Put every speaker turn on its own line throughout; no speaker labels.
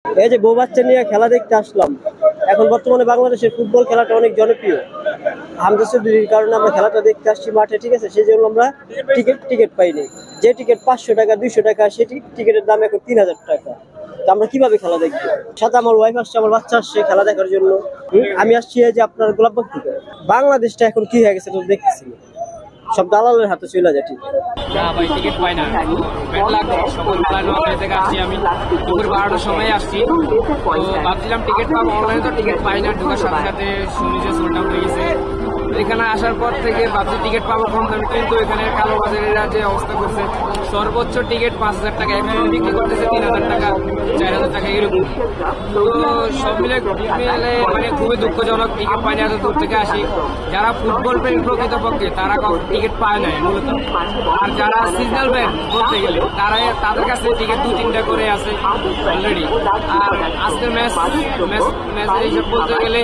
এই যে বউ বাচ্চা নিয়ে খেলা দেখতে আসলাম। এখন বর্তমানে বাংলাদেশের ফুটবল খেলাটা অনেক জনপ্রিয়। হামজা চৌধুরীর কারণে আমরা খেলাটা দেখতে আসছি মাঠে, ঠিক আছে। সেই জন্য আমরা টিকিট পাইনি। যে টিকিট 500 টাকা 200 টাকা, সেটি টিকিটের দাম এখন 3000 টাকা। তো আমরা কিভাবে খেলা দেখবো? সাথে আমার ওয়াইফ আসছে, আমার বাচ্চা আসছে খেলা দেখার জন্য। আমি আসছি এই যে আপনার গোলাপবাগ থেকে। বাংলাদেশটা এখন কি হয়ে গেছে তো দেখতেছি, সব দালালের হাতে চলে যায়। ঠিক
না ভাই, টিকিট পাই না। সকালবেলা 9 থেকে আসছি, আমি দুপুর 12টার সময় আসছি। তো ভাবছিলাম টিকিট পাবো, অনলাইনে তো টিকিট পাই না। ঢোকার সাথে সাথে শুনি যে সোল্ড আউট হয়ে গেছে। এখানে আসার পর থেকে ভাবছি টিকিট পাবো কম দামে, কিন্তু এখানে কালোবাজারিরা যে অবস্থা করছে, সর্বোচ্চ টিকিট 5000 টাকা, এখানে বিক্রি করতেছে 3000 টাকা 4000 টাকা এরকম। তো সব মিলে মানে খুবই দুঃখজনক। টিকিট পাই না, এত দূর থেকে আসি। যারা ফুটবল প্রেমী প্রকৃতপক্ষে তারা টিকিট পায় না মূলত। আর যারা সিজনাল ব্যান্ড বলতে গেলে তাদের কাছে টিকিট 2-3টা করে আছে অলরেডি। আর আজকের ম্যাচের হিসাব বলতে গেলে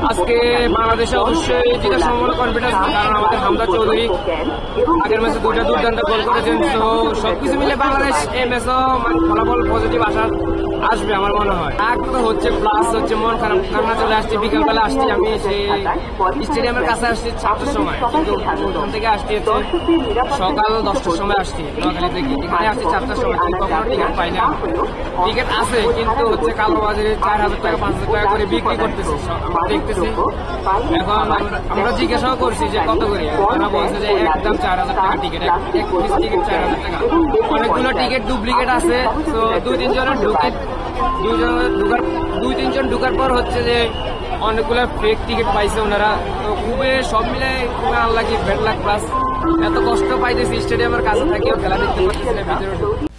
আজকে বাংলাদেশে অবশ্যই জেতার সম্ভাবনা কনফিডেন্স, কারণ আমাদের হামজা চৌধুরী আগের ম্যাচে 2টা দুর্দান্ত গোল করেছেন। তো সবকিছু মিলে বাংলাদেশ এই ম্যাচও ফলাফল পজিটিভ আসবে আমার মনে হয়। আর তো হচ্ছে প্লাস হচ্ছে মন খারাপ, কান্না চলে আসছে। বিকালবেলা আসছি আমি, সেই স্টেডিয়ামের কাছে আসছি 7টার সময়, কিন্তু ওখান থেকে আসছি সকাল 10টার সময় আসছি। নোয়াখালী থেকে এখানে আসছি 4টার সময়, কখনো টিকিট পাই না। টিকিট আছে কিন্তু হচ্ছে কালোবাজারে 4000 টাকা 5000 টাকা করে বিক্রি করতেছে, আমরা দেখতেছি। এখন আমরা জিজ্ঞাসাও করছি যে কত করে, ওরা বলছে যে একদম 4000 টাকা টিকিট, এক পিস টিকিট 4000 টাকা। অনেকগুলো টিকিট ডুপ্লিকেট আছে। তো 2-3 ঢুকার পর হচ্ছে যে অনেকগুলো ফেক টিকিট পাইছে ওনারা। তো খুবই সব মিলে খুবই আনলাকি, ব্যাড লাক। প্লাস এত কষ্ট পাইতেছি, স্টেডিয়ামের কাছে থাকিও খেলা দেখতে পাচ্ছি না ভিতরে।